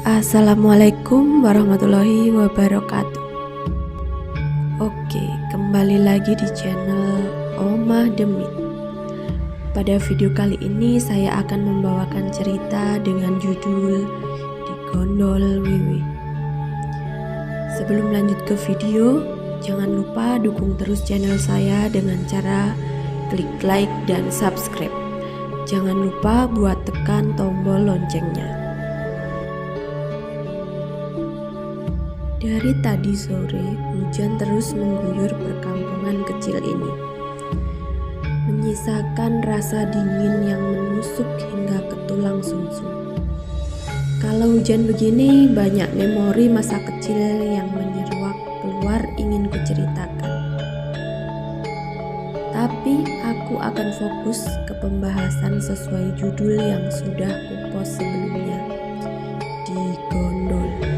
Assalamualaikum warahmatullahi wabarakatuh. Oke, kembali lagi di channel Omah Demit. Pada video kali ini saya akan membawakan cerita dengan judul Digondol Wiwi. Sebelum lanjut ke video, jangan lupa dukung terus channel saya dengan cara klik like dan subscribe. Jangan lupa buat tekan tombol loncengnya. Dari tadi sore, hujan terus mengguyur perkampungan kecil ini, menyisakan rasa dingin yang menusuk hingga ke tulang sumsum. Kalau hujan begini, banyak memori masa kecil yang menyeruak keluar ingin kuceritakan. Tapi aku akan fokus ke pembahasan sesuai judul yang sudah kupost sebelumnya, Digondol.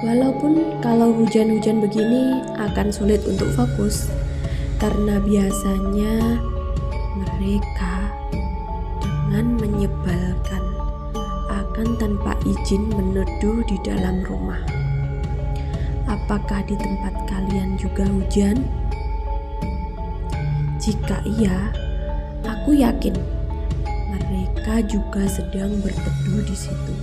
Walaupun kalau hujan-hujan begini akan sulit untuk fokus, karena biasanya mereka dengan menyebalkan akan tanpa izin meneduh di dalam rumah. Apakah di tempat kalian juga hujan? Jika iya, aku yakin mereka juga sedang berteduh di situ.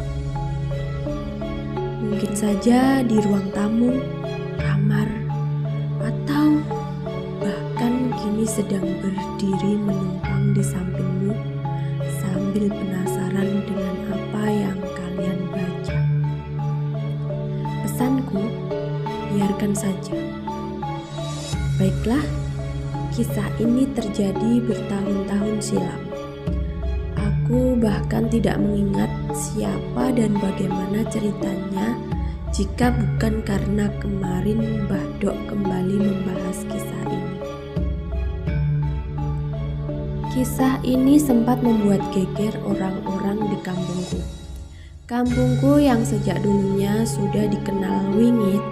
Mungkin saja di ruang tamu, kamar, atau bahkan kini sedang berdiri menumpang di sampingmu sambil penasaran dengan apa yang kalian baca. Pesanku, biarkan saja. Baiklah, kisah ini terjadi bertahun-tahun silam. Aku bahkan tidak mengingat siapa dan bagaimana ceritanya jika bukan karena kemarin Mbah Dok kembali membahas kisah ini. Kisah ini sempat membuat geger orang-orang di kampungku. Kampungku yang sejak dulunya sudah dikenal wingit.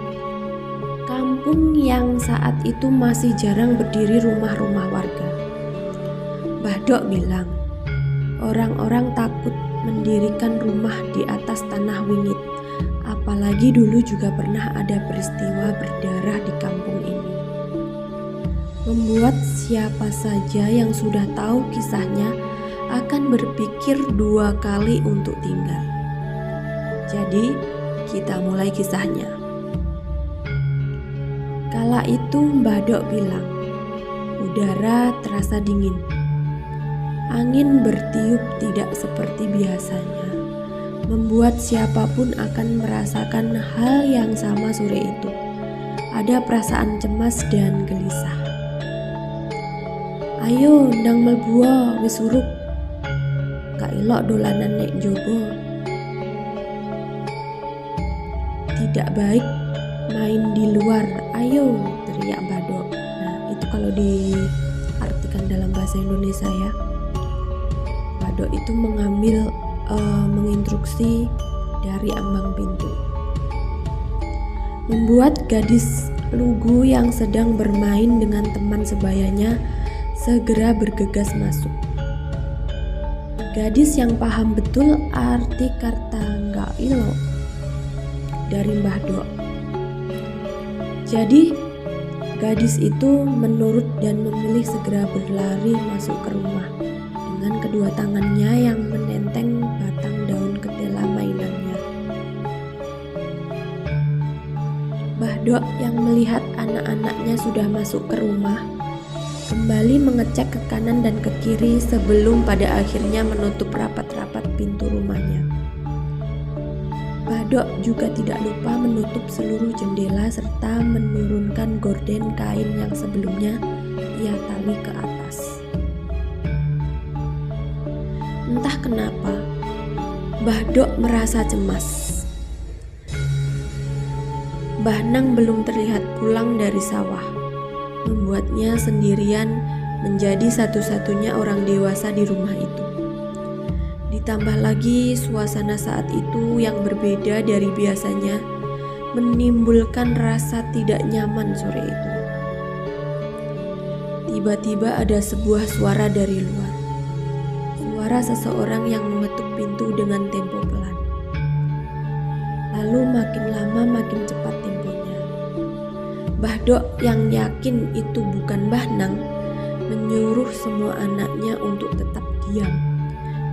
Kampung yang saat itu masih jarang berdiri rumah-rumah warga. Mbah Dok bilang, orang-orang takut mendirikan rumah di atas tanah wingit. Apalagi dulu juga pernah ada peristiwa berdarah di kampung ini, membuat siapa saja yang sudah tahu kisahnya akan berpikir dua kali untuk tinggal. Jadi kita mulai kisahnya. Kala itu Mbah Dok bilang, udara terasa dingin. Angin bertiup tidak seperti biasanya, membuat siapapun akan merasakan hal yang sama sore itu. Ada perasaan cemas dan gelisah. Ayo ndang mlebu wis uruk. Gak elok dolanan nek jobo. Tidak baik main di luar. Ayo, teriak Mbah Dok. Nah, itu kalau diartikan dalam bahasa Indonesia ya. Mbah Dok itu menginstruksi dari ambang pintu, membuat gadis lugu yang sedang bermain dengan teman sebayanya segera bergegas masuk. Gadis yang paham betul arti kata nggak ilo dari Mbah Dok. Jadi gadis itu menurut dan memilih segera berlari masuk ke rumah dengan kedua tangannya yang menenteng batang daun ketela mainannya. Mbah Dok yang melihat anak-anaknya sudah masuk ke rumah, kembali mengecek ke kanan dan ke kiri sebelum pada akhirnya menutup rapat-rapat pintu rumahnya. Mbah Dok juga tidak lupa menutup seluruh jendela serta menurunkan gorden kain yang sebelumnya ia tali ke atas. Entah kenapa, Mbah Dok merasa cemas. Mbah Nang belum terlihat pulang dari sawah, membuatnya sendirian menjadi satu-satunya orang dewasa di rumah itu. Ditambah lagi suasana saat itu yang berbeda dari biasanya, menimbulkan rasa tidak nyaman sore itu. Tiba-tiba ada sebuah suara dari luar. Suara seseorang yang mengetuk pintu dengan tempo pelan. lalu makin lama makin cepat temponya. Mbah Dok yang yakin itu bukan Mbah Nang menyuruh semua anaknya untuk tetap diam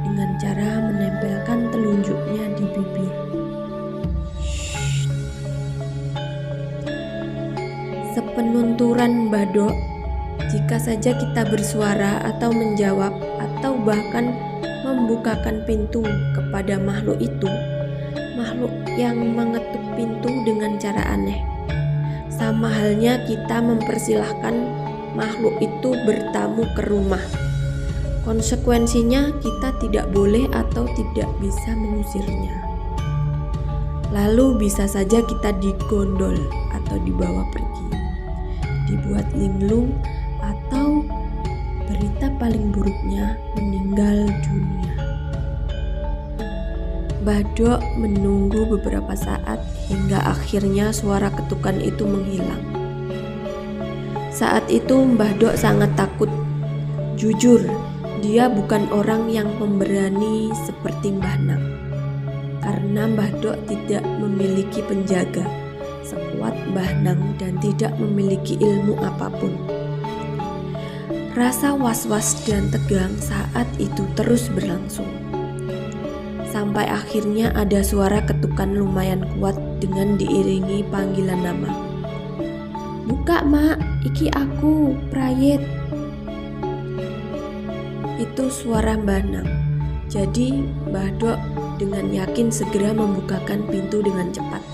dengan cara menempelkan telunjuknya di bibir. Sepenunturan Mbah Dok, jika saja kita bersuara atau menjawab atau bahkan membukakan pintu kepada makhluk itu, makhluk yang mengetuk pintu dengan cara aneh, sama halnya kita mempersilahkan makhluk itu bertamu ke rumah. Konsekuensinya kita tidak boleh atau tidak bisa mengusirnya. Lalu bisa saja kita digondol atau dibawa pergi, dibuat linglung, atau berita paling buruknya meninggal dunia. Mbah Dok menunggu beberapa saat hingga akhirnya suara ketukan itu menghilang. Saat itu Mbah Dok sangat takut. Jujur, dia bukan orang yang pemberani seperti Mbah Nang. Karena Mbah Dok tidak memiliki penjaga sekuat Mbah Nang dan tidak memiliki ilmu apapun. Rasa was-was dan tegang saat itu terus berlangsung. Sampai akhirnya ada suara ketukan lumayan kuat dengan diiringi panggilan nama. "Buka, Mak, iki aku, Prayit." Itu suara Mbah Nang. Jadi Mbah Dok dengan yakin segera membukakan pintu dengan cepat.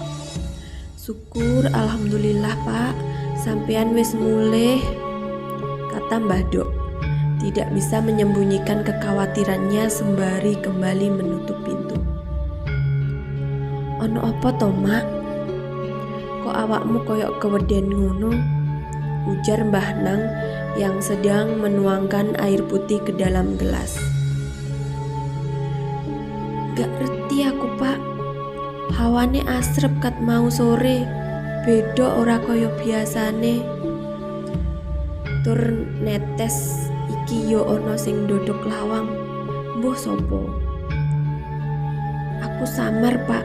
"Syukur, alhamdulillah Pak, sampean wis mulih," kata Mbah Dok. Tidak bisa menyembunyikan kekhawatirannya sembari kembali menutup pintu. "Ono apa to, Mak? Kok awakmu koyok keweden ngono?" ujar Mbah Nang yang sedang menuangkan air putih ke dalam gelas. "Gak ngerti aku, Pak. Hawane asrep kat mau sore, beda ora koyo biasane. Tur netes iki yo ono sing dodok lawang, mbuh sopo? Aku samar, Pak."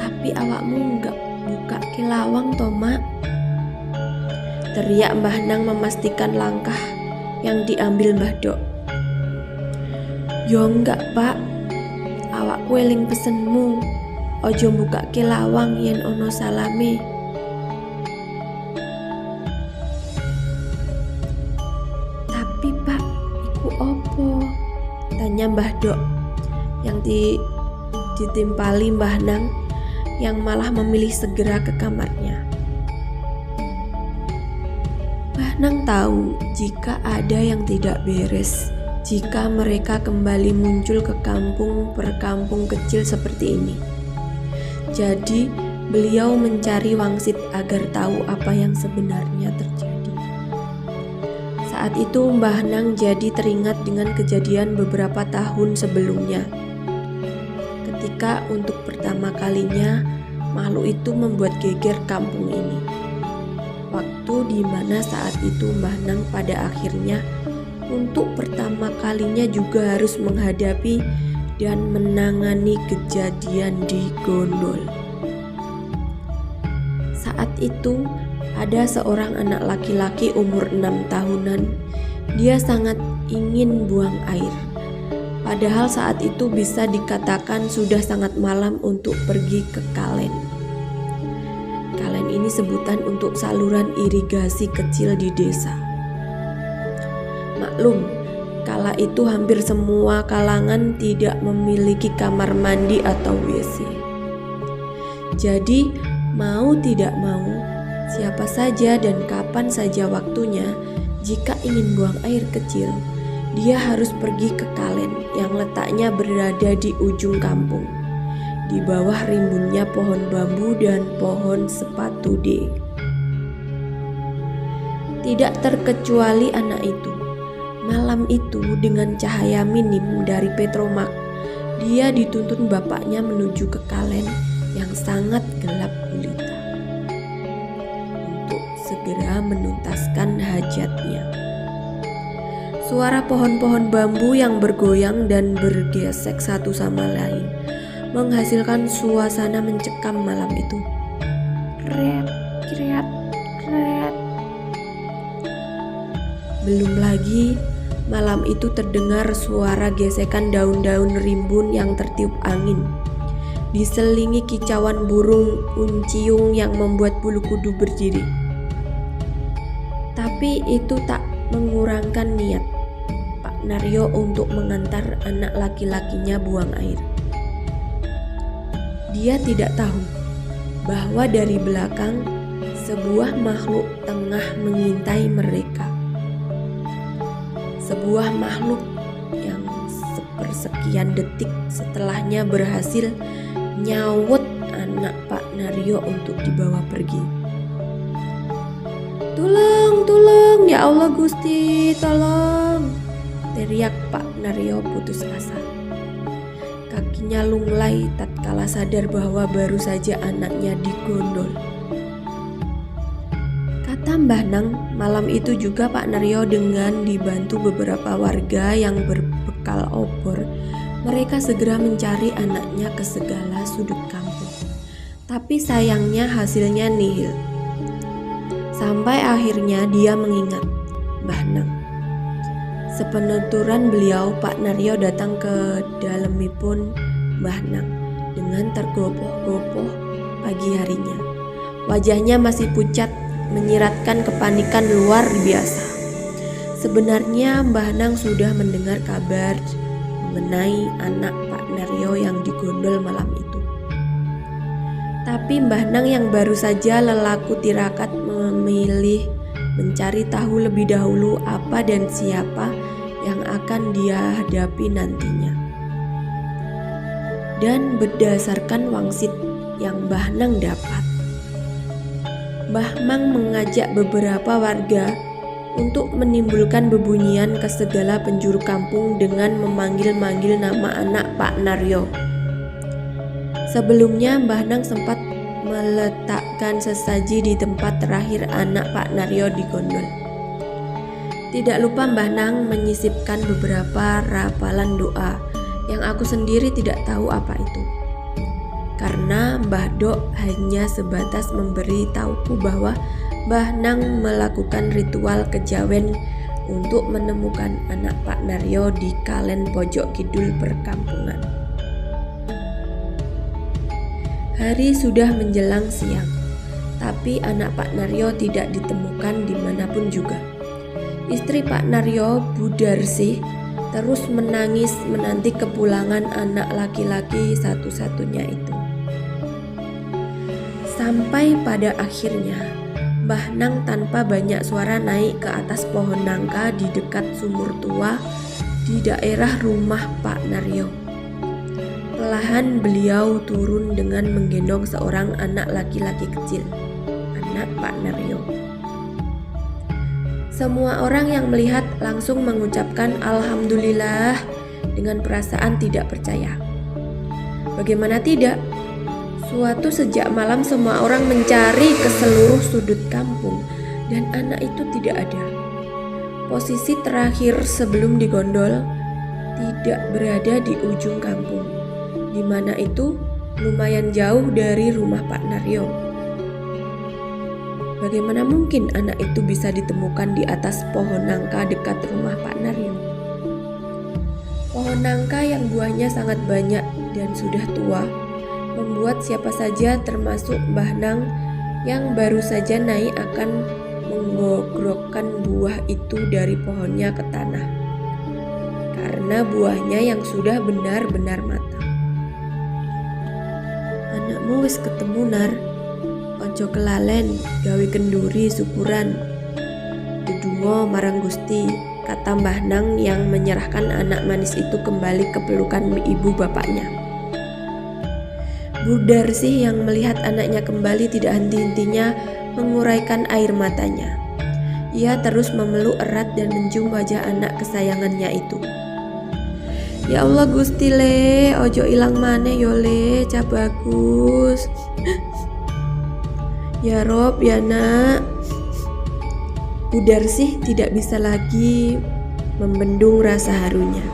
Tapi awakmu enggak buka ke lawang toh, Mak?" teriak Mbah Nang memastikan langkah yang diambil Mbah Dok. "Yo enggak, Pak. Awakku eling pesenmu. Ojo buka ke lawang yen ono salame." "Tapi Pak, iku opo?" tanya Mbah Dok yang ditimpali Mbah Nang yang malah memilih segera ke kamarnya. Mbah Nang tahu jika ada yang tidak beres jika mereka kembali muncul ke kampung per kampung kecil seperti ini. Jadi beliau mencari wangsit agar tahu apa yang sebenarnya terjadi. Saat itu Mbah Nang jadi teringat dengan kejadian beberapa tahun sebelumnya. Ketika untuk pertama kalinya makhluk itu membuat geger kampung ini. Waktu di mana saat itu Mbah Nang pada akhirnya untuk pertama kalinya juga harus menghadapi dan menangani kejadian di Gondol. Saat itu ada seorang anak laki-laki umur 6 tahunan. Dia sangat ingin buang air. Padahal saat itu bisa dikatakan sudah sangat malam untuk pergi ke kalen. Kalen ini sebutan untuk saluran irigasi kecil di desa. Maklum, kala itu hampir semua kalangan tidak memiliki kamar mandi atau WC. Jadi, mau tidak mau, siapa saja dan kapan saja waktunya, jika ingin buang air kecil, dia harus pergi ke kalen yang letaknya berada di ujung kampung, di bawah rimbunnya pohon bambu dan pohon sepatude. Tidak terkecuali anak itu. Malam itu dengan cahaya minim dari petromak, dia dituntun bapaknya menuju ke kalen yang sangat gelap gulita untuk segera menuntaskan hajatnya. Suara pohon-pohon bambu yang bergoyang dan bergesek satu sama lain menghasilkan suasana mencekam malam itu. Kret, kret, kret. Belum lagi malam itu terdengar suara gesekan daun-daun rimbun yang tertiup angin, diselingi kicauan burung unciung yang membuat bulu kudu berdiri. Tapi itu tak mengurangkan niat Pak Naryo untuk mengantar anak laki-lakinya buang air. Dia tidak tahu bahwa dari belakang sebuah makhluk tengah mengintai mereka. Sebuah makhluk yang sepersekian detik setelahnya berhasil nyawut anak Pak Naryo untuk dibawa pergi. "Tolong, tolong, ya Allah Gusti, tolong!" teriak Pak Naryo putus asa. Kakinya lunglai tatkala sadar bahwa baru saja anaknya digondol. Kata Mbah Nang, malam itu juga Pak Naryo dengan dibantu beberapa warga yang berbekal obor, mereka segera mencari anaknya ke segala sudut kampung. Tapi sayangnya hasilnya nihil. Sampai akhirnya dia mengingat Mbah Nang. Sepenuturan beliau, Pak Naryo datang ke dalemipun Mbah Nang dengan tergopoh-gopoh pagi harinya. Wajahnya masih pucat, menyiratkan kepanikan luar biasa. Sebenarnya Mbah Nang sudah mendengar kabar mengenai anak Pak Naryo yang digondol malam itu. Tapi Mbah Nang yang baru saja lelaku tirakat memilih mencari tahu lebih dahulu apa dan siapa yang akan dia hadapi nantinya. Dan berdasarkan wangsit yang Mbah Nang dapat, Mbah Mang mengajak beberapa warga untuk menimbulkan bebunyian ke segala penjuru kampung dengan memanggil-manggil nama anak Pak Naryo. Sebelumnya Mbah Nang sempat meletakkan sesaji di tempat terakhir anak Pak Naryo digondol. Tidak lupa Mbah Nang menyisipkan beberapa rapalan doa yang aku sendiri tidak tahu apa itu. Karena Mbah Dok hanya sebatas memberi tahuku bahwa Mbah Nang melakukan ritual kejawen untuk menemukan anak Pak Naryo di Kalen pojok kidul perkampungan. Hari sudah menjelang siang, tapi anak Pak Naryo tidak ditemukan dimanapun juga. Istri Pak Naryo, Bu Darsih, terus menangis menanti kepulangan anak laki-laki satu-satunya itu. Sampai pada akhirnya, Mbah Nang tanpa banyak suara naik ke atas pohon nangka di dekat sumur tua di daerah rumah Pak Naryo. Perlahan beliau turun dengan menggendong seorang anak laki-laki kecil, anak Pak Naryo. Semua orang yang melihat langsung mengucapkan Alhamdulillah dengan perasaan tidak percaya. Bagaimana tidak? Suatu sejak malam semua orang mencari ke seluruh sudut kampung dan anak itu tidak ada. Posisi terakhir sebelum digondol tidak berada di ujung kampung, di mana itu lumayan jauh dari rumah Pak Naryo. Bagaimana mungkin anak itu bisa ditemukan di atas pohon nangka dekat rumah Pak Naryo? Pohon nangka yang buahnya sangat banyak dan sudah tua membuat siapa saja termasuk Mbah Nang yang baru saja naik akan menggogrokkan buah itu dari pohonnya ke tanah, karena buahnya yang sudah benar-benar matang. Anakmu wis ketemu Nar, ojo kelalen gawe kenduri syukuran, dedungo marang Gusti, kata Mbah Nang yang menyerahkan anak manis itu kembali ke pelukan ibu bapaknya. Bu Darsih yang melihat anaknya kembali tidak henti-hentinya menguraikan air matanya. Ia terus memeluk erat dan mencium wajah anak kesayangannya itu. Ya Allah Gusti le, ojo ilang maneh yo le, ca bagus. Ya Rob, ya nak. Bu Darsih tidak bisa lagi membendung rasa harunya.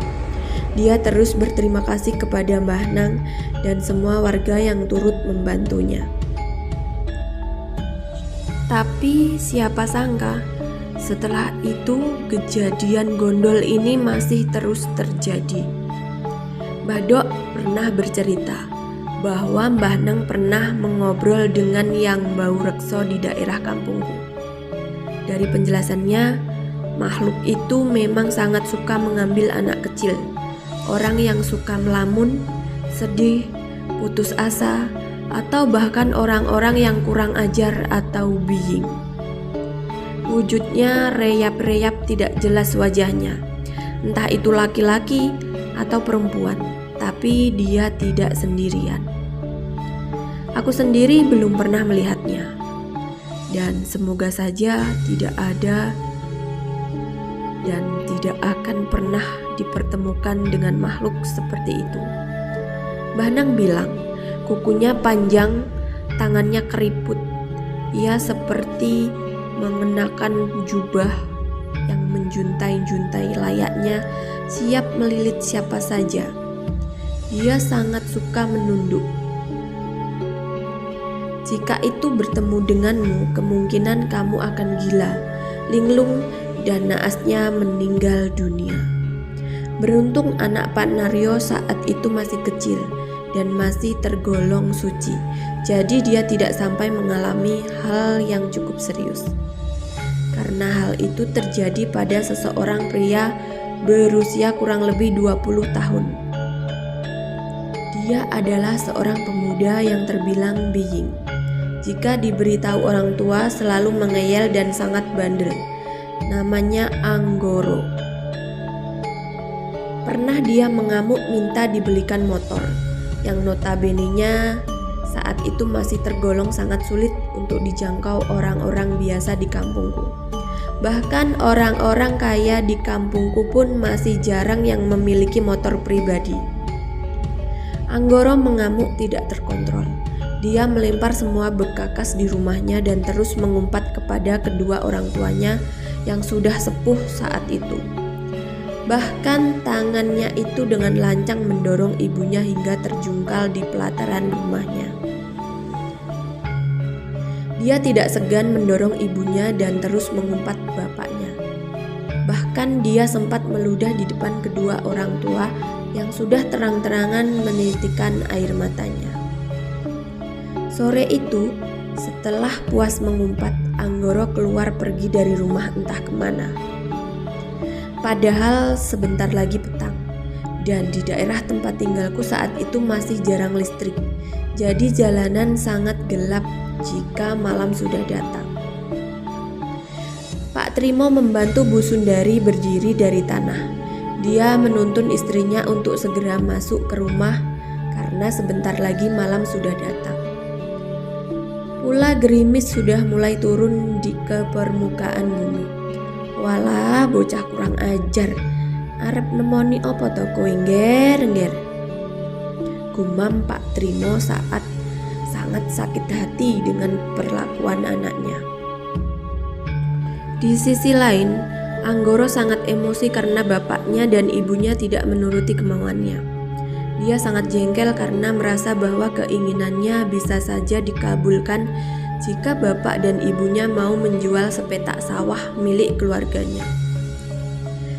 Dia terus berterima kasih kepada Mbah Nang dan semua warga yang turut membantunya. Tapi siapa sangka setelah itu kejadian gondol ini masih terus terjadi. Mbah Dok pernah bercerita bahwa Mbah Nang pernah mengobrol dengan yang bau rekso di daerah kampungku. Dari penjelasannya, makhluk itu memang sangat suka mengambil anak kecil, orang yang suka melamun, sedih, putus asa, atau bahkan orang-orang yang kurang ajar atau biying. Wujudnya reyap-reyap tidak jelas wajahnya, entah itu laki-laki atau perempuan, tapi dia tidak sendirian. Aku sendiri belum pernah melihatnya, dan semoga saja tidak ada dan tidak akan pernah dipertemukan dengan makhluk seperti itu. Mbah Nang bilang, kukunya panjang, tangannya keriput. Ia seperti mengenakan jubah yang menjuntai-juntai layaknya siap melilit siapa saja. Dia sangat suka menunduk. Jika itu bertemu denganmu, kemungkinan kamu akan gila, linglung, dan naasnya meninggal dunia. Beruntung anak Pak Naryo saat itu masih kecil dan masih tergolong suci, jadi dia tidak sampai mengalami hal yang cukup serius. Karena hal itu terjadi pada seseorang pria berusia kurang lebih 20 tahun. Dia adalah seorang pemuda yang terbilang biying. Jika diberitahu orang tua selalu mengeyel dan sangat bandel. Namanya Anggoro. Pernah dia mengamuk minta dibelikan motor, yang notabene-nya saat itu masih tergolong sangat sulit untuk dijangkau orang-orang biasa di kampungku. Bahkan orang-orang kaya di kampungku pun masih jarang yang memiliki motor pribadi. Anggoro mengamuk tidak terkontrol. Dia melempar semua bekakas di rumahnya dan terus mengumpat kepada kedua orang tuanya yang sudah sepuh saat itu. Bahkan tangannya itu dengan lancang mendorong ibunya hingga terjungkal di pelataran rumahnya. Dia tidak segan mendorong ibunya dan terus mengumpat bapaknya. Bahkan dia sempat meludah di depan kedua orang tua yang sudah terang-terangan menitikkan air matanya. Sore itu, setelah puas mengumpat, Anggoro keluar pergi dari rumah entah kemana. Padahal sebentar lagi petang, dan di daerah tempat tinggalku saat itu masih jarang listrik, jadi jalanan sangat gelap jika malam sudah datang. Pak Trimo membantu Bu Sundari berdiri dari tanah. Dia menuntun istrinya untuk segera masuk ke rumah karena sebentar lagi malam sudah datang. Pula gerimis sudah mulai turun ke permukaan bumi. Walah, bocah kurang ajar. Arep nemoni opo to kowe ngger-ngger? Gumam Pak Trimo saat sangat sakit hati dengan perlakuan anaknya. Di sisi lain, Anggoro sangat emosi karena bapaknya dan ibunya tidak menuruti kemauannya. Dia sangat jengkel karena merasa bahwa keinginannya bisa saja dikabulkan jika bapak dan ibunya mau menjual sepetak sawah milik keluarganya.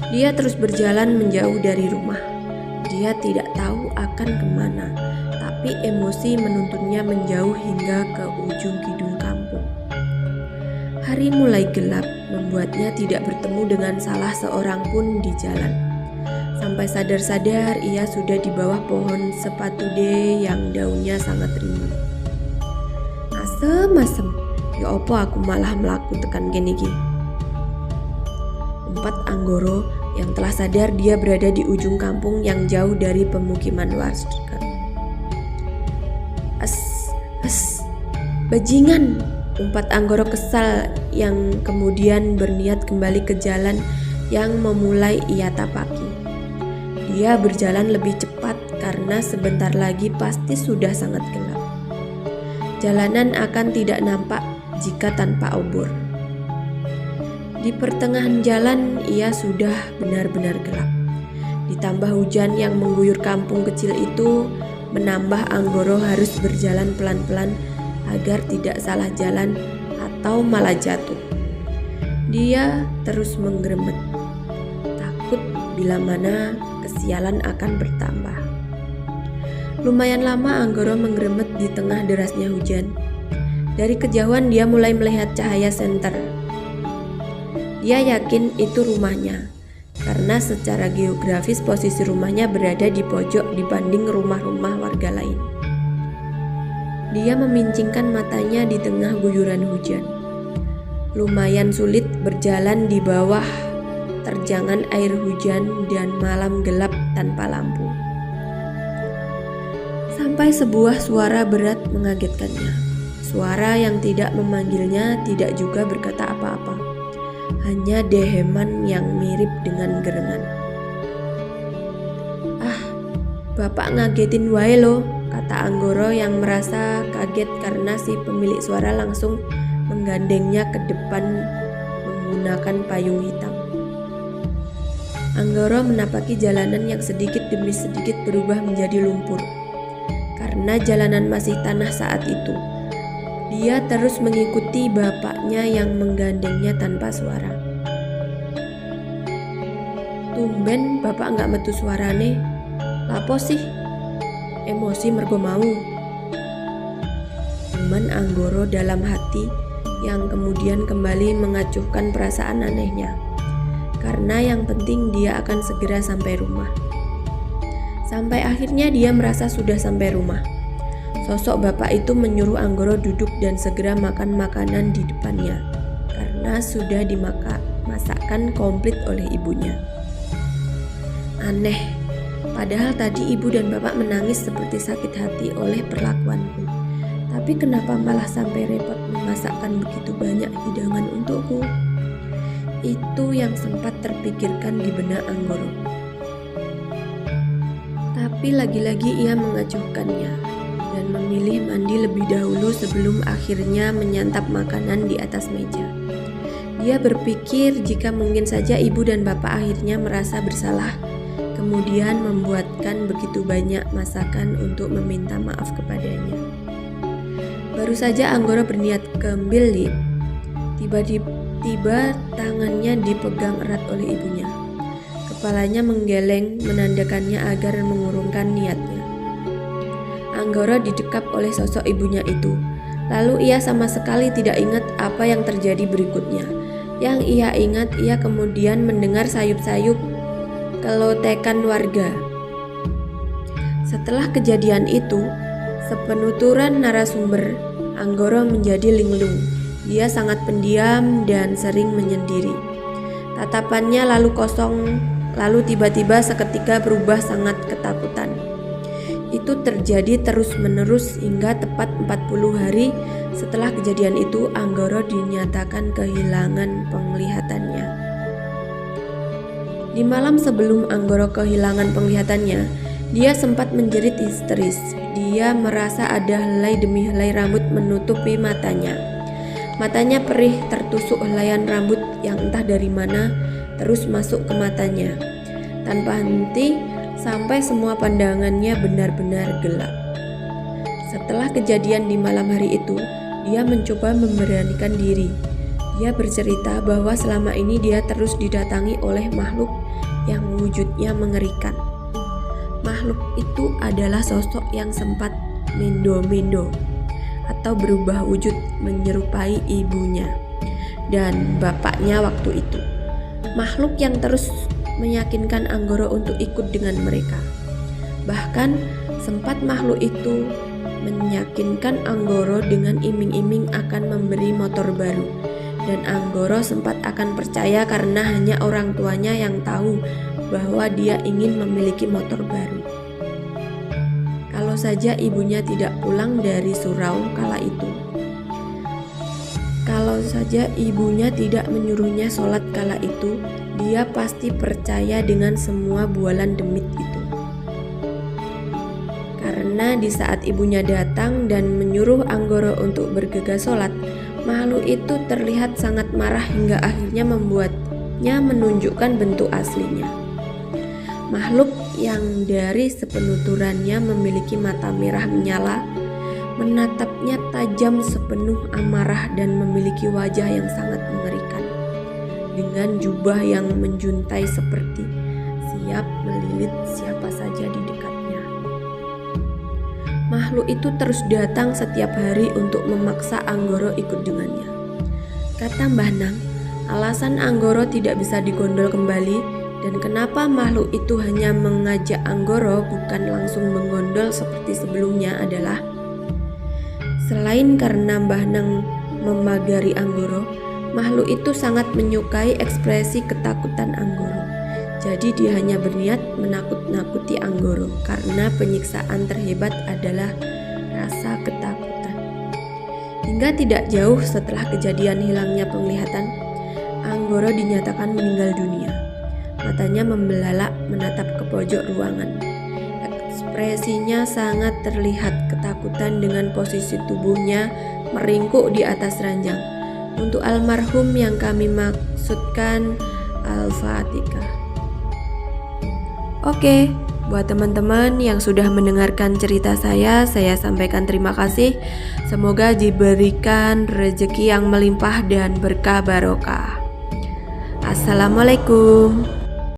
Dia terus berjalan menjauh dari rumah. Dia tidak tahu akan kemana, tapi emosi menuntunnya menjauh hingga ke ujung kidung kampung. Hari mulai gelap, membuatnya tidak bertemu dengan salah seorang pun di jalan. Sampai sadar-sadar ia sudah di bawah pohon sepatude yang daunnya sangat rimbun. Asem-asem, ya opo aku malah melaku tekan gini ki. Umpat Anggoro yang telah sadar dia berada di ujung kampung yang jauh dari pemukiman warga. Bajingan, umpat Anggoro kesal yang kemudian berniat kembali ke jalan yang memulai ia tapaki. Dia berjalan lebih cepat karena sebentar lagi pasti sudah sangat gelap. Jalanan akan tidak nampak jika tanpa obor. Di pertengahan jalan ia sudah benar-benar gelap. Ditambah hujan yang mengguyur kampung kecil itu menambah Anggoro harus berjalan pelan-pelan agar tidak salah jalan atau malah jatuh. Dia terus menggeremet, takut bila mana kesialan akan bertambah. Lumayan lama Anggoro menggeremet di tengah derasnya hujan. Dari kejauhan dia mulai melihat cahaya senter. Dia yakin itu rumahnya, karena secara geografis posisi rumahnya berada di pojok dibanding rumah-rumah warga lain. Dia memincingkan matanya di tengah guyuran hujan. Lumayan sulit berjalan di bawah terjangan air hujan dan malam gelap tanpa lampu. Sampai sebuah suara berat mengagetkannya. Suara yang tidak memanggilnya, tidak juga berkata apa-apa. Hanya deheman yang mirip dengan gerengan. "Ah, bapak ngagetin wae lo," kata Anggoro yang merasa kaget karena si pemilik suara langsung menggandengnya ke depan menggunakan payung hitam. Anggoro menapaki jalanan yang sedikit demi sedikit berubah menjadi lumpur. Karena jalanan masih tanah saat itu, dia terus mengikuti bapaknya yang menggandengnya tanpa suara. "Tumben bapak gak metu suarane, lapo sih? Emosi mergo mau," cuman Anggoro dalam hati yang kemudian kembali mengacuhkan perasaan anehnya. Karena yang penting dia akan segera sampai rumah. Sampai akhirnya dia merasa sudah sampai rumah. Sosok bapak itu menyuruh Anggoro duduk dan segera makan makanan di depannya, karena sudah dimasakkan komplit oleh ibunya. Aneh, padahal tadi ibu dan bapak menangis seperti sakit hati oleh perlakuanku. Tapi kenapa malah sampai repot memasakkan begitu banyak hidangan untukku? Itu yang sempat terpikirkan di benak Anggoro. Tapi lagi-lagi ia mengacuhkannya dan memilih mandi lebih dahulu sebelum akhirnya menyantap makanan di atas meja. Dia berpikir jika mungkin saja ibu dan bapak akhirnya merasa bersalah, kemudian membuatkan begitu banyak masakan untuk meminta maaf kepadanya. Baru saja Anggoro berniat kembali, tiba-tiba tangannya dipegang erat oleh ibunya. Kepalanya menggeleng menandakannya agar mengurungkan niatnya. Anggoro didekap oleh sosok ibunya itu. Lalu ia sama sekali tidak ingat apa yang terjadi berikutnya. Yang ia ingat, ia kemudian mendengar sayup-sayup kelotekan warga. Setelah kejadian itu, sepenuturan narasumber, Anggoro menjadi linglung. Dia sangat pendiam dan sering menyendiri. Tatapannya lalu kosong, lalu tiba-tiba seketika berubah sangat ketakutan. Itu terjadi terus-menerus hingga tepat 40 hari setelah kejadian itu Anggoro dinyatakan kehilangan penglihatannya. Di malam sebelum Anggoro kehilangan penglihatannya, dia sempat menjerit histeris. Dia merasa ada helai demi helai rambut menutupi matanya. Matanya perih tertusuk helaian rambut yang entah dari mana terus masuk ke matanya. Tanpa henti sampai semua pandangannya benar-benar gelap. Setelah kejadian di malam hari itu, dia mencoba memberanikan diri. Dia bercerita bahwa selama ini dia terus didatangi oleh makhluk yang wujudnya mengerikan. Makhluk itu adalah sosok yang sempat mendo-mendo atau berubah wujud menyerupai ibunya dan bapaknya waktu itu. Makhluk yang terus meyakinkan Anggoro untuk ikut dengan mereka. Bahkan sempat makhluk itu meyakinkan Anggoro dengan iming-iming akan memberi motor baru, dan Anggoro sempat akan percaya karena hanya orang tuanya yang tahu bahwa dia ingin memiliki motor baru. Kalau saja ibunya tidak pulang dari surau kala itu. Kalau saja ibunya tidak menyuruhnya sholat kala itu, dia pasti percaya dengan semua bualan demit itu. Karena di saat ibunya datang dan menyuruh Anggoro untuk bergegas sholat, Makhluk itu terlihat sangat marah hingga akhirnya membuatnya menunjukkan bentuk aslinya. Makhluk yang dari sepenuturannya memiliki mata merah menyala, menatapnya tajam sepenuh amarah dan memiliki wajah yang sangat mengerikan. Dengan jubah yang menjuntai seperti siap melilit siapa saja di dekatnya. Makhluk itu terus datang setiap hari untuk memaksa Anggoro ikut dengannya. Kata Mbah Nang, alasan Anggoro tidak bisa digondol kembali dan kenapa makhluk itu hanya mengajak Anggoro bukan langsung menggondol seperti sebelumnya adalah selain karena Mbah Nang memagari Anggoro, makhluk itu sangat menyukai ekspresi ketakutan Anggoro. Jadi dia hanya berniat menakut-nakuti Anggoro karena penyiksaan terhebat adalah rasa ketakutan. Hingga tidak jauh setelah kejadian hilangnya penglihatan, Anggoro dinyatakan meninggal dunia. Matanya membelalak menatap ke pojok ruangan. Ekspresinya sangat terlihat ketakutan dengan posisi tubuhnya meringkuk di atas ranjang. Untuk almarhum yang kami maksudkan Al-Fatihah. Oke, buat teman-teman yang sudah mendengarkan cerita saya sampaikan terima kasih. Semoga diberikan rezeki yang melimpah dan berkah barokah. Assalamualaikum.